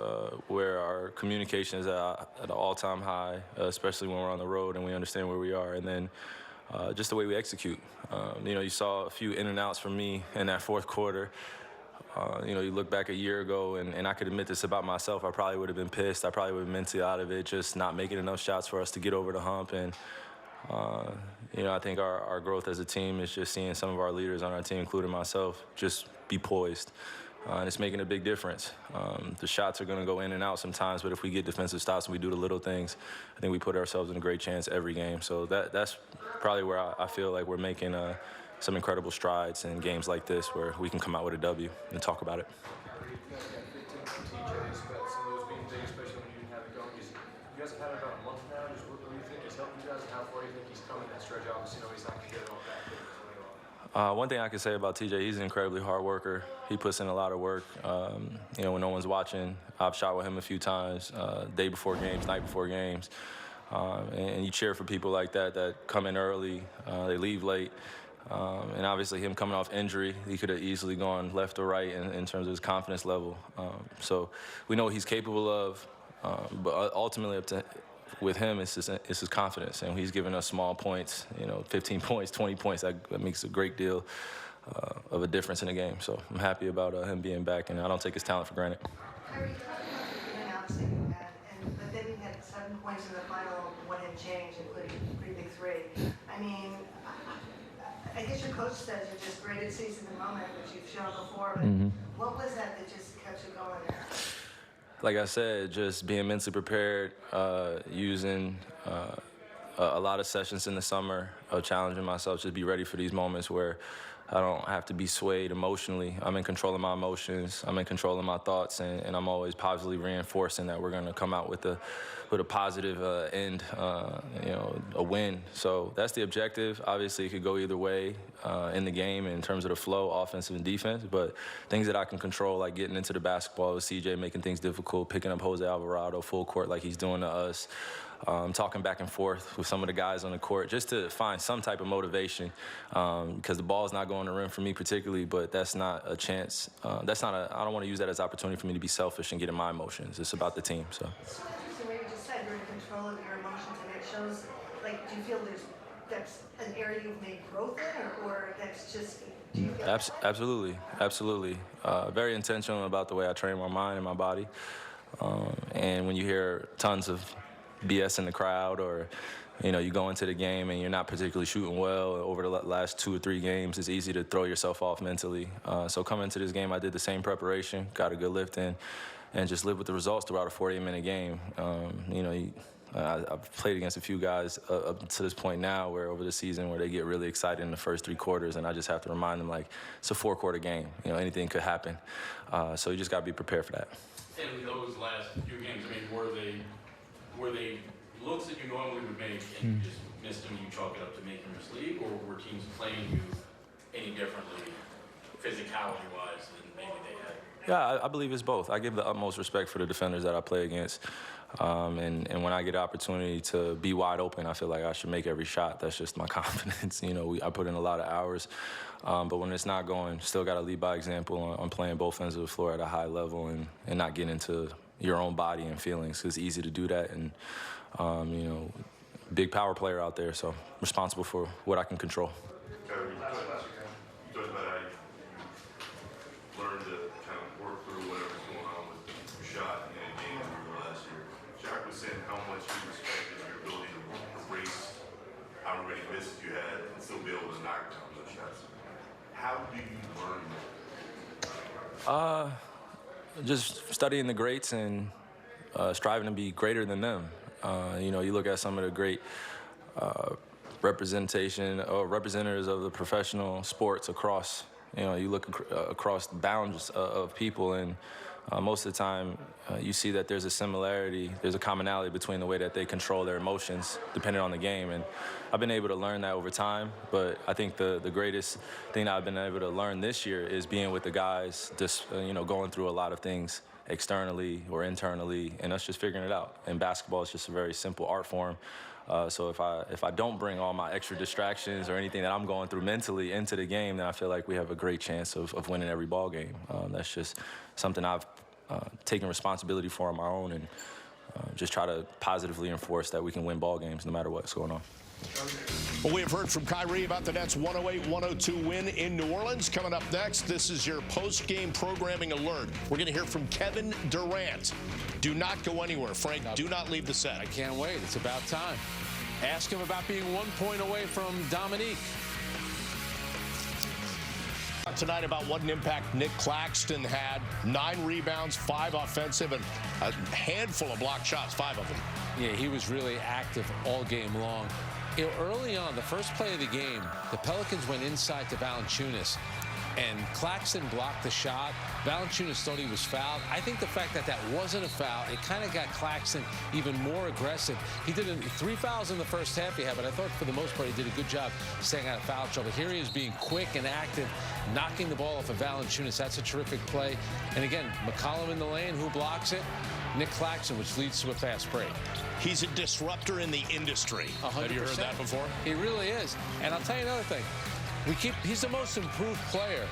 where our communication is at an all-time high, especially when we're on the road and we understand where we are. And then just the way we execute. You know, you saw a few in and outs from me in that fourth quarter. You know, you look back a year ago, and I could admit this about myself, I probably would have been pissed. I probably would have been mentally out of it, just not making enough shots for us to get over the hump. And you know, I think our growth as a team is just seeing some of our leaders on our team, including myself, just be poised. And it's making a big difference. The shots are going to go in and out sometimes, but if we get defensive stops and we do the little things, I think we put ourselves in a great chance every game. So that's probably where I feel like we're making some incredible strides in games like this where we can come out with a W and talk about it. You guys have had it about a month now. Just what do you think has helped you guys, and how far do you think he's come in that stretch? Obviously, you know, he's not going to get it all back. One thing I can say about TJ, he's an incredibly hard worker. He puts in a lot of work. You know, when no one's watching, I've shot with him a few times, day before games, night before games. And you cheer for people like that come in early, they leave late. And obviously him coming off injury, he could have easily gone left or right in terms of his confidence level. So we know what he's capable of, but ultimately with him, it's his confidence, and he's giving us small points, you know, 15 points, 20 points. That makes a great deal of a difference in the game. So I'm happy about him being back, and I don't take his talent for granted. Kyrie, announced that you had, but then you had 7 points in the final, one and change, including pretty big three. I mean, I guess your coach says you're just great at seizing the moment, which you've shown before. But what was that just kept you going there? Like I said, just being mentally prepared, using a lot of sessions in the summer of challenging myself, just be ready for these moments where I don't have to be swayed emotionally. I'm in control of my emotions. I'm in control of my thoughts, and I'm always positively reinforcing that we're going to come out with a positive end, you know, a win. So that's the objective. Obviously, it could go either way in the game in terms of the flow, offensive and defense, but things that I can control, like getting into the basketball with CJ, making things difficult, picking up Jose Alvarado full court like he's doing to us, talking back and forth with some of the guys on the court just to find some type of motivation, because the ball's not going to rim for me particularly, but that's not a chance. I don't want to use that as an opportunity for me to be selfish and get in my emotions. It's about the team. So What you just said, you're in control of your emotions, and it shows, like, do you feel that's an area you've made growth in, or that's just, do you feel Absolutely. Very intentional about the way I train my mind and my body. And when you hear tons of BS in the crowd, or you know, you go into the game and you're not particularly shooting well over the last 2 or 3 games, it's easy to throw yourself off mentally. So coming into this game, I did the same preparation, got a good lift in, and just live with the results throughout a 48-minute game. You know, I've played against a few guys up to this point now where over the season where they get really excited in the first 3 quarters, and I just have to remind them, like, it's a 4-quarter game. You know, anything could happen. So you just got to be prepared for that. In those last few games, I mean, were they looks that you normally would make and you just missed them and you chalk it up to making this league, or were teams playing you any differently, physicality-wise, than maybe they had? Yeah, I believe it's both. I give the utmost respect for the defenders that I play against. And when I get the opportunity to be wide open, I feel like I should make every shot. That's just my confidence. You know, I put in a lot of hours. But when it's not going, still got to lead by example on playing both ends of the floor at a high level and not get into your own body and feelings. It's easy to do that. And, you know, big power player out there, so responsible for what I can control. Kyrie, you talked about how you learned to kind of work through whatever's going on with your shot in a game last year. Jack was saying how much he respected your ability to erase however many misses you had and still be able to knock down those shots. How do you learn that? Just studying the greats and striving to be greater than them. You know, you look at some of the great representatives of the professional sports across, you know, you look across the boundaries of people, and most of the time you see that there's a similarity, there's a commonality between the way that they control their emotions depending on the game. And I've been able to learn that over time, but I think the greatest thing that I've been able to learn this year is being with the guys, just, you know, going through a lot of things externally or internally, and us just figuring it out. And basketball is just a very simple art form. So if I don't bring all my extra distractions or anything that I'm going through mentally into the game, then I feel like we have a great chance of winning every ball game. That's just something I've taken responsibility for on my own, and just try to positively enforce that we can win ball games no matter what's going on. Well, we have heard from Kyrie about the Nets' 108-102 win in New Orleans. Coming up next, this is your post-game programming alert. We're going to hear from Kevin Durant. Do not go anywhere, Frank. Do not leave the set. I can't wait. It's about time. Ask him about being 1 point away from Dominique. Tonight about what an impact Nick Claxton had. 9 rebounds, 5 offensive, and a handful of blocked shots, 5 of them. Yeah, he was really active all game long. You know, early on, the first play of the game, the Pelicans went inside to Valanciunas, and Claxton blocked the shot. Valanciunas thought he was fouled. I think the fact that that wasn't a foul, it kind of got Claxton even more aggressive. He did 3 fouls in the first half he had, but I thought for the most part he did a good job staying out of foul trouble. Here he is being quick and active, knocking the ball off of Valanciunas. That's a terrific play. And again, McCollum in the lane, who blocks it? Nick Claxton, which leads to a fast break. He's a disruptor in the industry. 100%. Have you heard that before? He really is. And I'll tell you another thing. He's the most improved player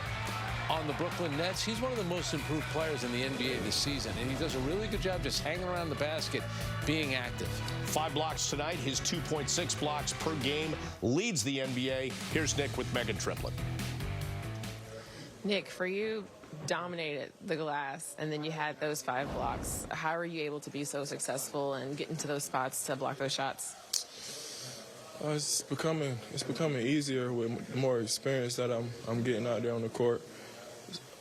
on the Brooklyn Nets. He's one of the most improved players in the NBA this season, and he does a really good job just hanging around the basket, being active. 5 blocks tonight. His 2.6 blocks per game leads the NBA. Here's Nick with Megan Triplett. Nick, for you, dominated the glass, and then you had those 5 blocks. How are you able to be so successful and get into those spots to block those shots? It's becoming easier with more experience that I'm getting out there on the court.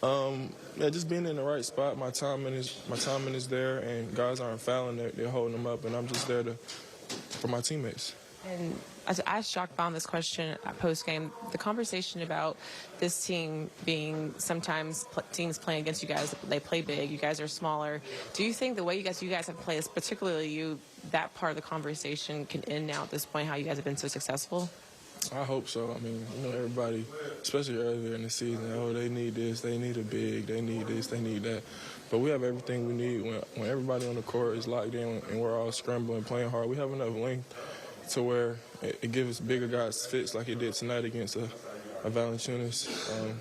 Yeah, just being in the right spot. My timing is there, and guys aren't fouling. They're holding them up, and I'm just there for my teammates. And I shocked by this question at postgame. The conversation about this team being sometimes teams playing against you guys, they play big, you guys are smaller. Do you think the way you guys have played, particularly you, that part of the conversation can end now at this point, how you guys have been so successful? I hope so. I mean, you know, everybody, especially earlier in the season, oh, they need this, they need a big, they need this, they need that. But we have everything we need when everybody on the court is locked in and we're all scrambling, playing hard. We have enough length to where it gives bigger guys fits like it did tonight against a Valanciunas.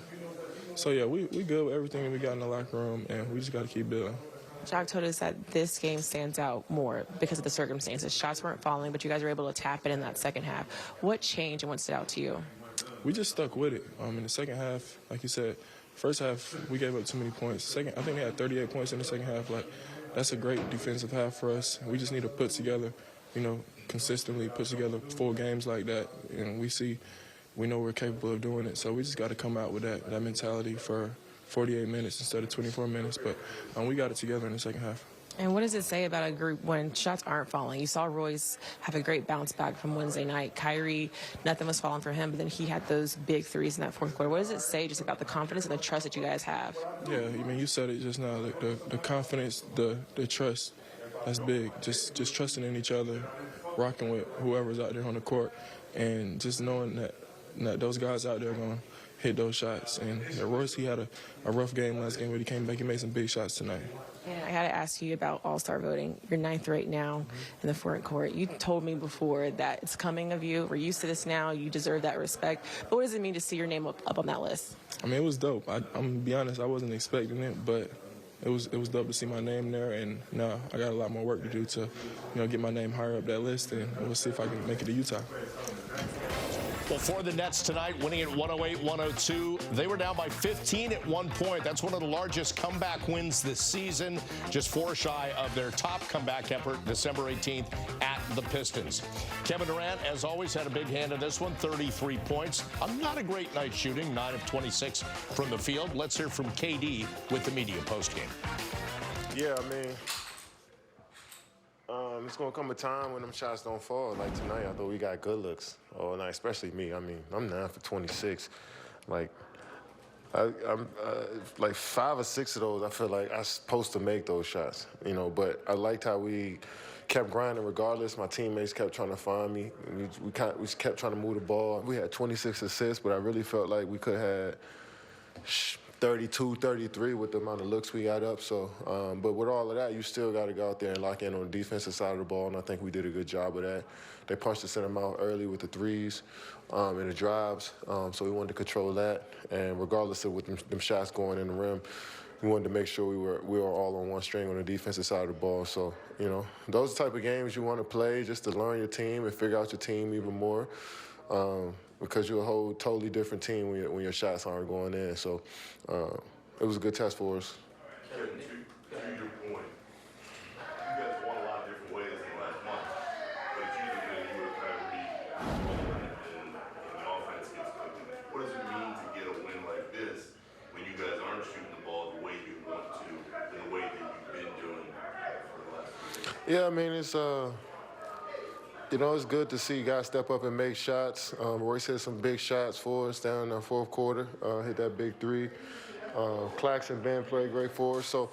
So, yeah, we good with everything we got in the locker room, and we just got to keep building. Jock told us that this game stands out more because of the circumstances. Shots weren't falling, but you guys were able to tap it in that second half. What changed and what stood out to you? We just stuck with it. In the second half, like you said, first half we gave up too many points. Second, I think we had 38 points in the second half. Like, that's a great defensive half for us. We just need to put together, consistently put together full games like that. And we know we're capable of doing it. So we just got to come out with that mentality for 48 minutes instead of 24 minutes. But we got it together in the second half. And what does it say about a group when shots aren't falling? You saw Royce have a great bounce back from Wednesday night. Kyrie, nothing was falling for him, but then he had those big threes in that fourth quarter. What does it say just about the confidence and the trust that you guys have? Yeah, I mean, you said it just now. The confidence, the trust, that's big. Just trusting in each other, rocking with whoever's out there on the court, and just knowing that those guys out there are going to hit those shots. And Royce, he had a rough game last game, but he came back. He made some big shots tonight. And I got to ask you about All-Star voting. You're ninth right now in the front court. You told me before that it's coming of you. We're used to this now. You deserve that respect. But what does it mean to see your name up on that list? I mean, it was dope. I'm going to be honest, I wasn't expecting it, but it was dope to see my name there. And now I got a lot more work to do to, get my name higher up that list, and we'll see if I can make it to Utah. Well, for the Nets tonight, winning at 108-102, they were down by 15 at one point. That's one of the largest comeback wins this season, just 4 shy of their top comeback effort December 18th at the Pistons. Kevin Durant, as always, had a big hand in this one, 33 points. Not a great night shooting, 9 of 26 from the field. Let's hear from KD with the media postgame. Yeah, I mean, it's going to come a time when them shots don't fall. Like tonight, I thought we got good looks all night, especially me. I mean, I'm 9 for 26. Like, I'm like 5 or 6 of those, I feel like I'm supposed to make those shots, But I liked how we kept grinding regardless. My teammates kept trying to find me. We kept trying to move the ball. We had 26 assists, but I really felt like we could have 32, 33 with the amount of looks we got up. So, but with all of that, you still got to go out there and lock in on the defensive side of the ball, and I think we did a good job of that. They punched us in the mouth early with the threes and the drives, so we wanted to control that. And regardless of with them shots going in the rim, we wanted to make sure we were all on one string on the defensive side of the ball. So, those are the type of games you want to play just to learn your team and figure out your team even more. Because you're a whole totally different team when your shots aren't going in. So it was a good test for us. Kevin, to your point, you guys won a lot of different ways in the last month, but it's usually been you and Kyrie and the offense gets cooking. What does it mean to get a win like this when you guys aren't shooting the ball the way you want to, in the way that you've been doing for the last few years? Yeah, I mean, it's good to see guys step up and make shots. Royce hit some big shots for us down in the fourth quarter, hit that big 3. Claxton, Ben played great for us. So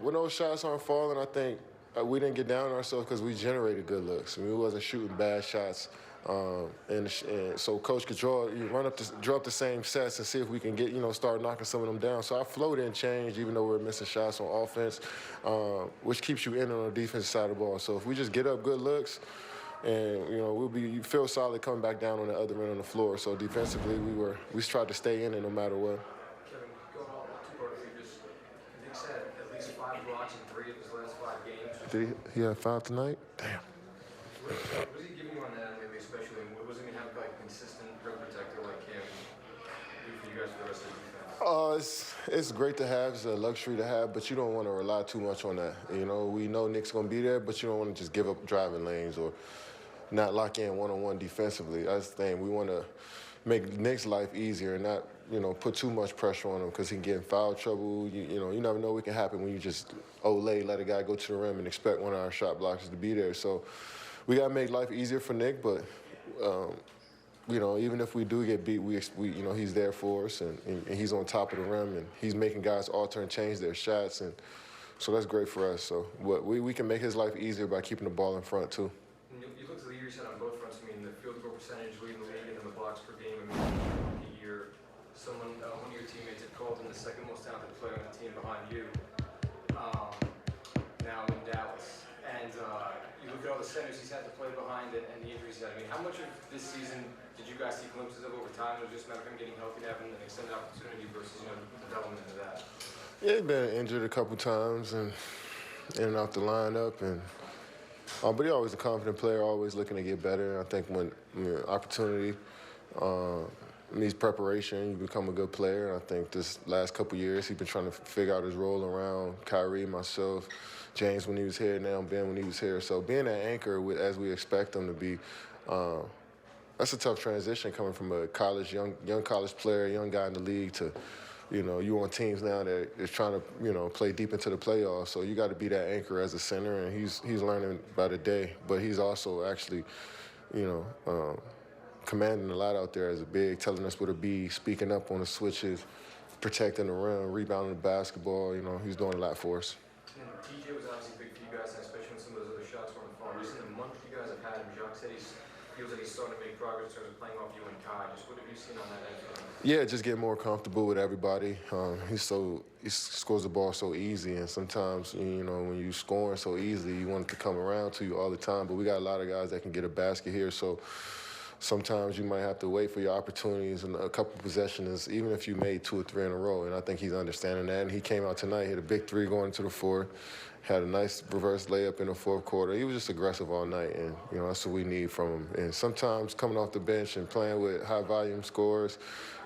when those shots aren't falling, I think we didn't get down on ourselves because we generated good looks. I mean, we wasn't shooting bad shots. And so Coach could draw up the same sets and see if we can get, start knocking some of them down. So our flow didn't change even though we're missing shots on offense, which keeps you in on the defensive side of the ball. So if we just get up good looks, and you feel solid coming back down on the other end of the floor. So defensively, we tried to stay in it no matter what. Kevin, going on two-part figures, Nick said at least 5 blocks in 3 of his last 5 games. Did he had 5 tonight? Damn. What was he giving you on that, maybe especially? Was he going to have like a consistent rim protector like him do for you guys for the rest of the defense? It's great to have. It's a luxury to have, but you don't want to rely too much on that. We know Nick's going to be there, but you don't want to just give up driving lanes or not lock in one-on-one defensively. That's the thing. We want to make Nick's life easier and not, put too much pressure on him because he can get in foul trouble. You never know what can happen when you just let a guy go to the rim and expect one of our shot blockers to be there. So we got to make life easier for Nick, but even if we do get beat, we he's there for us and he's on top of the rim and he's making guys alter and change their shots, and so that's great for us. So we can make his life easier by keeping the ball in front too. You look at the year you said on both fronts. I mean, the field goal percentage leading the league and then the blocks per game. I mean, rookie year, one of your teammates had called him the second most talented player on the team behind you. Now in Dallas, and you look at all the centers he's had to play behind and the injuries he's had. I mean, how much of this season did you guys see glimpses of over time? It was just a matter of him getting healthy and having an extended opportunity versus development into that. Yeah, he's been injured a couple times and in and out the lineup, but he's always a confident player, always looking to get better. I think when opportunity needs preparation, you become a good player. I think this last couple years he's been trying to figure out his role around Kyrie, myself, James when he was here, now Ben when he was here. So being an anchor as we expect him to be, that's a tough transition coming from a young college player, young guy in the league to you know, you on teams now that is trying to, you know, play deep into the playoffs. So you got to be that anchor as a center, and he's learning by the day. But he's also actually, you know, commanding a lot out there as a big, telling us what to be, speaking up on the switches, protecting the rim, rebounding the basketball. You know, he's doing a lot for us. DJ was obviously big for you guys, and especially when some of those other shots were on the phone. Recently, the month you guys have had him, Jacques said he feels like he's starting to make progress in terms of playing off you and Kai. Just what have you seen on that end? Yeah, just get more comfortable with everybody. He scores the ball so easy, and sometimes, you know, when you scoring so easily, you want it to come around to you all the time. But we got a lot of guys that can get a basket here, so sometimes you might have to wait for your opportunities and a couple possessions, even if you made 2 or 3 in a row. And I think he's understanding that. And he came out tonight, hit a big 3 going into the fourth, had a nice reverse layup in the fourth quarter. He was just aggressive all night, and you know that's what we need from him. And sometimes coming off the bench and playing with high volume scores,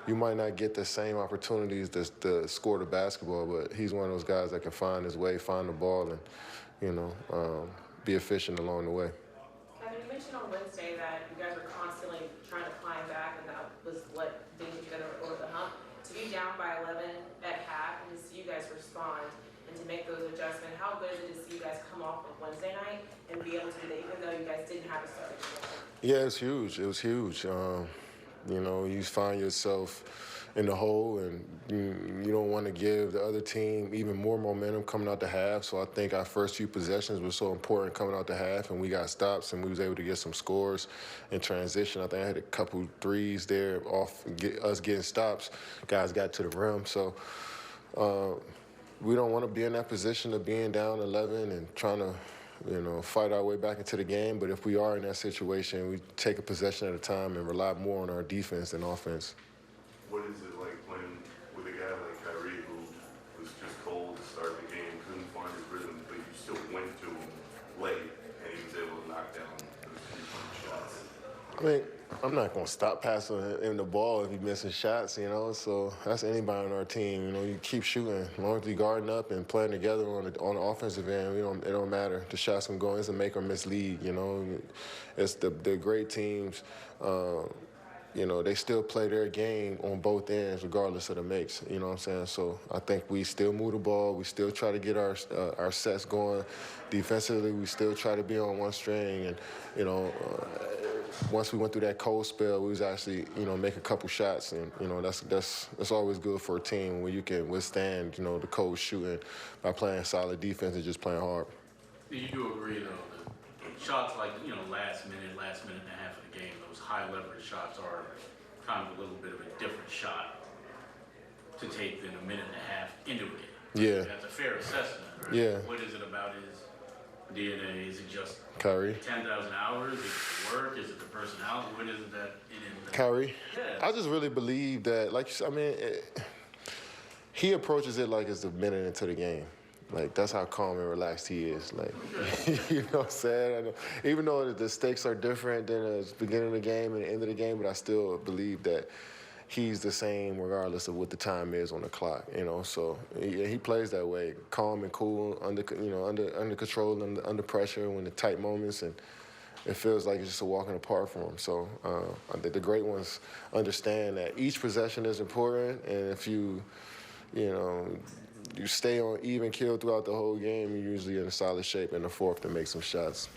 you might not get the same opportunities to score the basketball, but he's one of those guys that can find his way, find the ball, and you know, be efficient along the way. Kevin, you mentioned on Wednesday that you guys were constantly trying to climb back, and that was what didn't get you guys over the hump. To be down by 11 at half and to see you guys respond and to make those adjustments, how good is it to see you guys come off of Wednesday night and be able to do that, even though you guys didn't have a starting position? Yeah, it's huge. It was huge. You know, you find yourself in the hole, and you don't want to give the other team even more momentum coming out the half. So I think our first few possessions were so important coming out the half, and we got stops, and we was able to get some scores in transition. I think I had a couple threes there off us getting stops. Guys got to the rim. So we don't want to be in that position of being down 11 and trying to, you know, fight our way back into the game. But if we are in that situation, we take a possession at a time and rely more on our defense than offense. What is it like playing with a guy like Kyrie who was just cold to start the game, couldn't find his rhythm, but you still went to him late and he was able to knock down those 3-point shots? I mean, I'm not going to stop passing him the ball if he's missing shots, you know. So that's anybody on our team. You know, you keep shooting. As long as we guarding up and playing together on the offensive end, it don't matter. The shots can go. It's a make or miss league, you know. It's the great teams. You know, they still play their game on both ends regardless of the makes, you know what I'm saying? So I think we still move the ball. We still try to get our sets going. Defensively, we still try to be on one string. And, you know, once we went through that cold spell, we was actually, you know, make a couple shots. And, you know, that's always good for a team when you can withstand, you know, the cold shooting by playing solid defense and just playing hard. You do agree, though, that shots like, you know, last minute and a half of the game, those high leverage shots are kind of a little bit of a different shot to take than a minute and a half into a game. Yeah. That's a fair assessment, right? Yeah. What is it about his DNA? Is it just Kyrie. 10,000 hours? Is it the work? Is it the personality? What is it that in him? Kyrie. Yeah. I just really believe that, like, I mean, he approaches it like it's a minute into the game. Like, that's how calm and relaxed he is. Like, you know what I'm saying? Even though the stakes are different than the beginning of the game and the end of the game, but I still believe that he's the same regardless of what the time is on the clock, you know. So he plays that way, calm and cool, under control, under pressure when the tight moments, and it feels like it's just a walk in the park for him. So I think the great ones understand that each possession is important, and if you stay on even keel throughout the whole game, you're usually in a solid shape in the fourth to make some shots.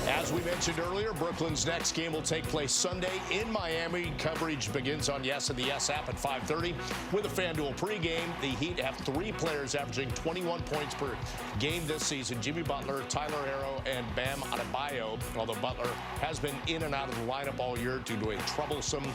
As we mentioned earlier, Brooklyn's next game will take place Sunday in Miami. Coverage begins on Yes and the Yes app at 5:30 with a FanDuel pregame. The Heat have 3 players averaging 21 points per game this season: Jimmy Butler, Tyler Herro, and Bam Adebayo. Although Butler has been in and out of the lineup all year due to a troublesome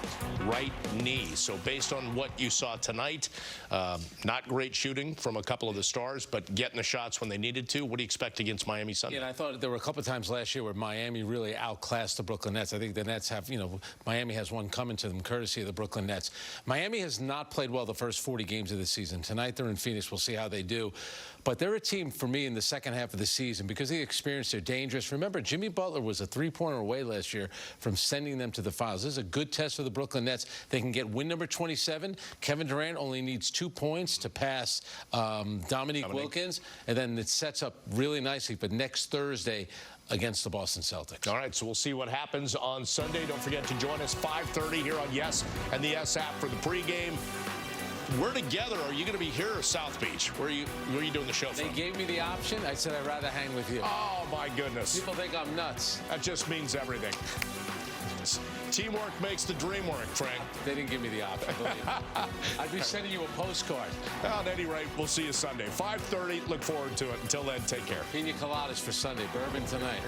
right knee. So based on what you saw tonight, not great shooting from a couple of the stars, but getting the shots when they needed to. What do you expect against Miami Sunday? Yeah, and I thought there were a couple of times last year where Miami really outclassed the Brooklyn Nets. I think the Nets have, you know, Miami has one coming to them courtesy of the Brooklyn Nets. Miami has not played well the first 40 games of the season. Tonight they're in Phoenix. We'll see how they do. But they're a team, for me, in the second half of the season because they experienced they're dangerous. Remember, Jimmy Butler was a 3-pointer away last year from sending them to the finals. This is a good test for the Brooklyn Nets. They can get win number 27. Kevin Durant only needs 2 points to pass Dominique Wilkins. And then it sets up really nicely for next Thursday against the Boston Celtics. All right, so we'll see what happens on Sunday. Don't forget to join us 5:30 here on Yes and the Yes app for the pregame. we're together. Are you going to be here or South Beach? Where are you doing the show They from? gave me the option. I said I'd rather hang with you. Oh, my goodness. People think I'm nuts. That just means everything. Teamwork makes the dream work, Frank. They didn't give me the option, believe me. I'd be sending you a postcard. Well, at any rate, we'll see you Sunday. 5:30. Look forward to it. Until then, take care. Pina coladas for Sunday. Bourbon tonight.